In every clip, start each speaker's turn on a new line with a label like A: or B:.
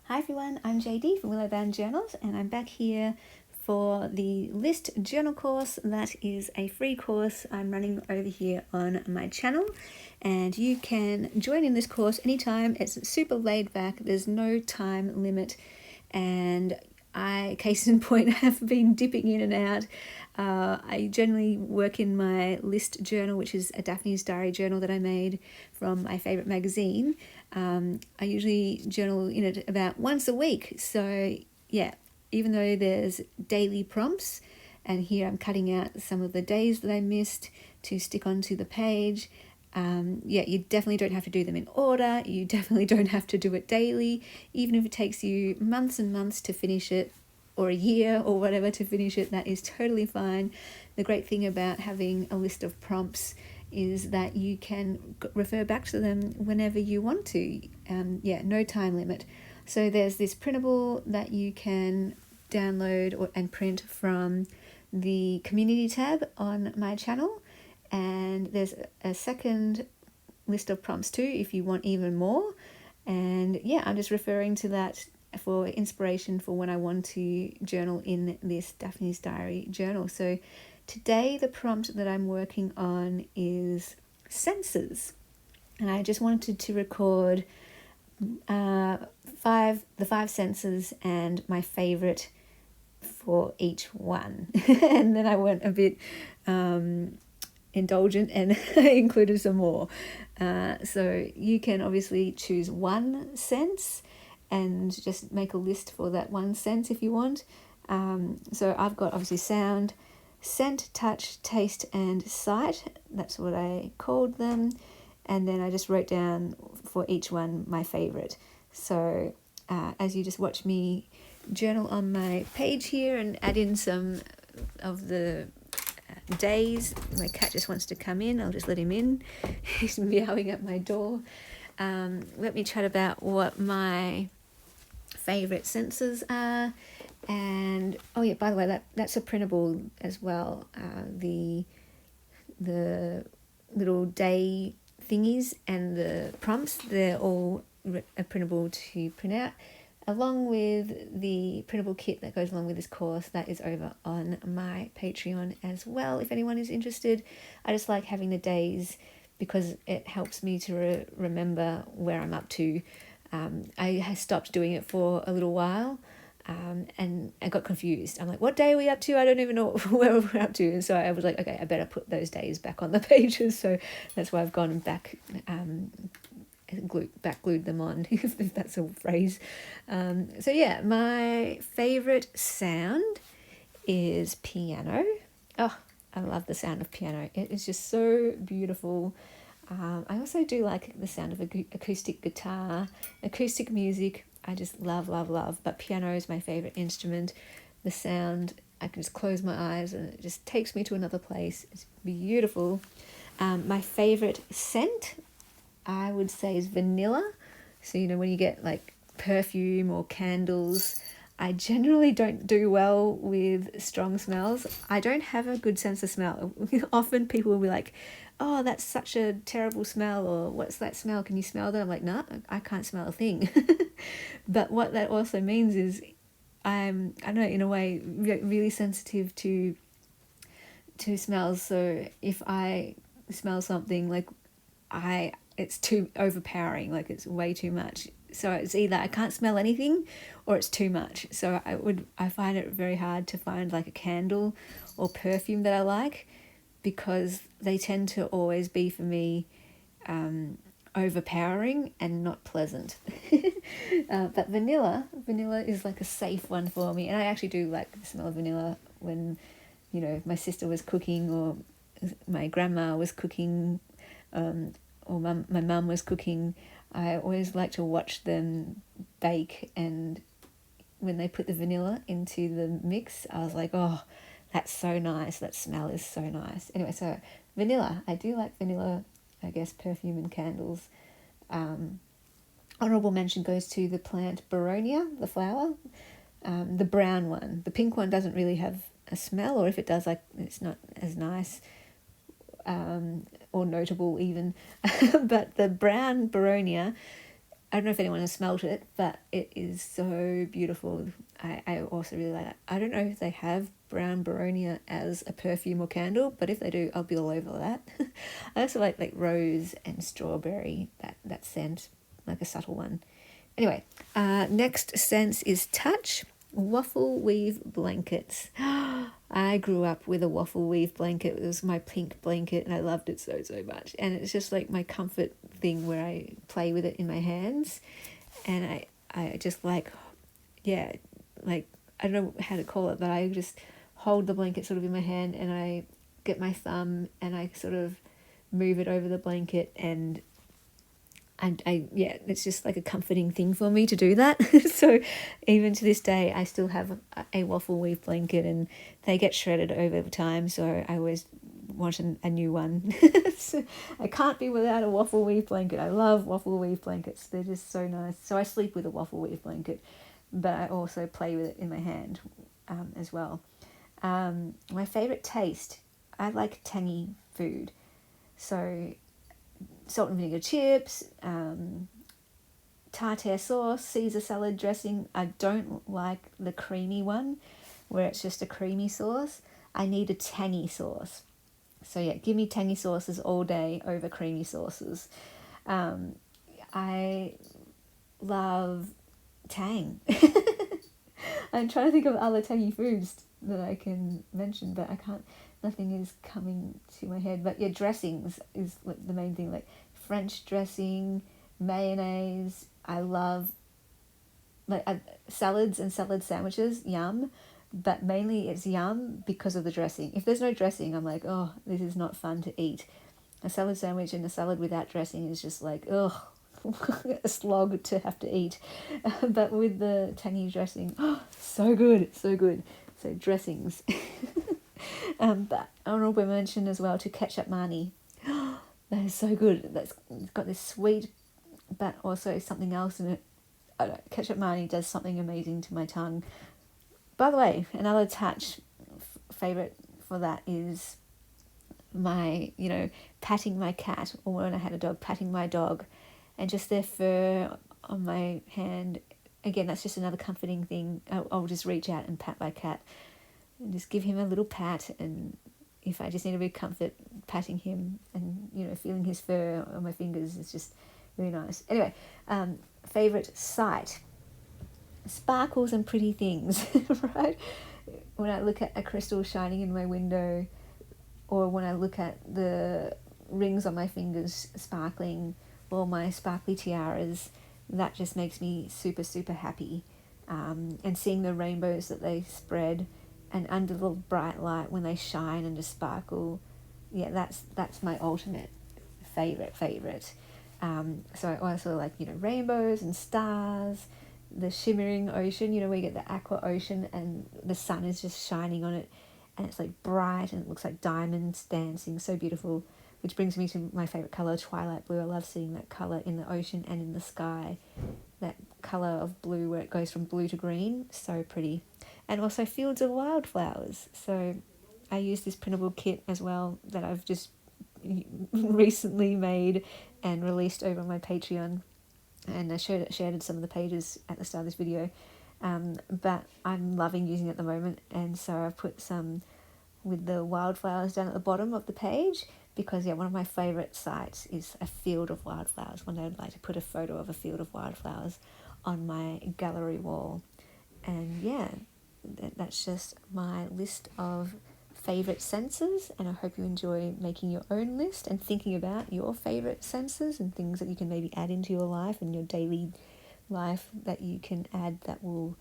A: Hi everyone, I'm JD from Willowbound Journals, and I'm back here for the List Journal course. That is a free course I'm running over here on my channel, and you can join in this course anytime. It's super laid back, there's no time limit, and I, case in point, have been dipping in and out. I generally work in my List journal, which is a Daphne's diary journal that I made from my favourite magazine. I usually journal in it about once a week. So yeah, even though there's daily prompts, and here I'm cutting out some of the days that I missed to stick onto the page. You definitely don't have to do them in order. You definitely don't have to do it daily, even if it takes you months and months to finish it, or a year or whatever to finish it. That is totally fine. The great thing about having a list of prompts is that you can refer back to them whenever you want to. No time limit. So there's this printable that you can download and print from the community tab on my channel, and there's a second list of prompts too if you want even more. And yeah, I'm just referring to that for inspiration for when I want to journal in this Daphne's Diary journal. So today the prompt that I'm working on is senses, and I just wanted to record the five senses and my favorite for each one. And then I went a bit indulgent and included some more. So you can obviously choose one sense and just make a list for that one sense if you want. So I've got obviously sound, scent, touch, taste, and sight. That's what I called them. And then I just wrote down for each one my favorite. So as you just watch me journal on my page here and add in some of the days, my cat just wants to come in. I'll just let him in. He's meowing at my door. Let me chat about what my favorite senses are. And oh yeah, by the way, that's a printable as well. The little day thingies and the prompts, they're all printable to print out, along with the printable kit that goes along with this course. That is over on my Patreon as well, if anyone is interested. I just like having the days because it helps me to remember where I'm up to. I stopped doing it for a little while, and I got confused. I'm like, what day are we up to? I don't even know where we're up to. And so I was like, okay, I better put those days back on the pages. So that's why I've gone back, glued them on, if that's a phrase. So yeah, my favorite sound is piano. Oh, I love the sound of piano. It is just so beautiful. I also do like the sound of acoustic guitar, acoustic music. I just love. But piano is my favorite instrument. The sound, I can just close my eyes and it just takes me to another place. It's beautiful. My favorite scent, I would say, is vanilla. So, when you get like perfume or candles, I generally don't do well with strong smells. I don't have a good sense of smell. Often people will be like, oh, that's such a terrible smell, or what's that smell? Can you smell that? I'm like, nah, I can't smell a thing. But what that also means is I don't know, in a way, really sensitive to smells. So if I smell something, like it's too overpowering, like it's way too much. So it's either I can't smell anything or it's too much. So I find it very hard to find like a candle or perfume that I like, because they tend to always be for me overpowering and not pleasant. But vanilla is like a safe one for me, and I actually do like the smell of vanilla when my sister was cooking, or my grandma was cooking, or my mum was cooking. I always like to watch them bake, and when they put the vanilla into the mix, I was like, oh, that's so nice. That smell is so nice. Anyway, so vanilla. I do like vanilla, I guess, perfume and candles. Honourable mention goes to the plant Boronia, the flower. The brown one. The pink one doesn't really have a smell, or if it does, like, it's not as nice or notable even. But the brown Boronia, I don't know if anyone has smelt it, but it is so beautiful. I also really like it. I don't know if they have brown beronia as a perfume or candle, but if they do, I'll be all over that. I also like rose and strawberry, that scent, like a subtle one. Anyway, next sense is touch. Waffle weave blankets. I grew up with a waffle weave blanket. It was my pink blanket and I loved it so much. And it's just like my comfort thing where I play with it in my hands. And I just like, yeah, like, I don't know how to call it, but I just hold the blanket sort of in my hand and I get my thumb and I sort of move it over the blanket, and yeah, it's just like a comforting thing for me to do that. So even to this day, I still have a waffle weave blanket, and they get shredded over time, so I always want a new one. So I can't be without a waffle weave blanket. I love waffle weave blankets. They're just so nice. So I sleep with a waffle weave blanket, but I also play with it in my hand as well. My favourite taste, I like tangy food. So salt and vinegar chips, tartare sauce, Caesar salad dressing. I don't like the creamy one where it's just a creamy sauce. I need a tangy sauce. So yeah, give me tangy sauces all day over creamy sauces. I love tang. I'm trying to think of other tangy foods that I can mention, but I can't. Nothing is coming to my head. But yeah, dressings is like the main thing. Like French dressing, mayonnaise. I love like salads and salad sandwiches. Yum. But mainly it's yum because of the dressing. If there's no dressing, I'm like, oh, this is not fun to eat. A salad sandwich and a salad without dressing is just like, ugh, a slog to have to eat. But with the tangy dressing, oh, so good, so good. So dressings. But honourable mention as well to ketchup mani. That is so good. It's got this sweet, but also something else in it. I don't know, ketchup mani does something amazing to my tongue. By the way, another touch favourite for that is my, patting my cat, or when I had a dog, patting my dog, and just their fur on my hand. Again, that's just another comforting thing. I'll just reach out and pat my cat and just give him a little pat, and if I just need a bit of comfort, patting him and, feeling his fur on my fingers is just really nice. Anyway, favourite sight. Sparkles and pretty things, right? When I look at a crystal shining in my window, or when I look at the rings on my fingers sparkling, or my sparkly tiaras, that just makes me super, super happy. And seeing the rainbows that they spread, and under the bright light when they shine and just sparkle, yeah, that's my ultimate favourite. So I also like, rainbows and stars, the shimmering ocean, where you get the aqua ocean and the sun is just shining on it, and it's like bright and it looks like diamonds dancing, so beautiful. Which brings me to my favourite colour, twilight blue. I love seeing that colour in the ocean and in the sky. That colour of blue where it goes from blue to green, so pretty. And also fields of wildflowers. So I use this printable kit as well that I've just recently made and released over on my Patreon. And I shared some of the pages at the start of this video. But I'm loving using it at the moment. And so I've put some with the wildflowers down at the bottom of the page, because one of my favourite sites is a field of wildflowers. One day I'd like to put a photo of a field of wildflowers on my gallery wall. And that's just my list of favourite senses, and I hope you enjoy making your own list and thinking about your favourite senses and things that you can maybe add into your life and your daily life that you can add that will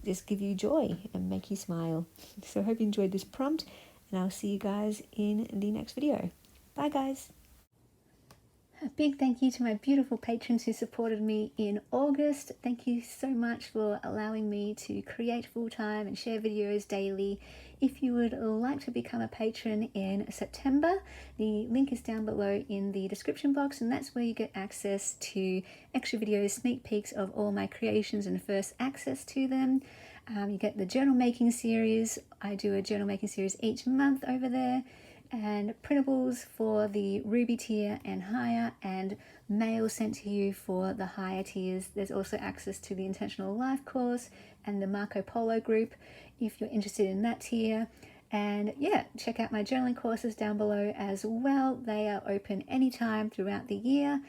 A: just give you joy and make you smile. So I hope you enjoyed this prompt, and I'll see you guys in the next video. Bye guys. A big thank you to my beautiful patrons who supported me in August. Thank you so much for allowing me to create full-time and share videos daily. If you would like to become a patron in September, the link is down below in the description box, and that's where you get access to extra videos, sneak peeks of all my creations and first access to them. You get the journal making series. I do a journal making series each month over there. and printables for the Ruby tier and higher, and mail sent to you for the higher tiers. There's also access to the Intentional Life course and the Marco Polo group if you're interested in that tier. And yeah, check out my journaling courses down below as well. They are open anytime throughout the year.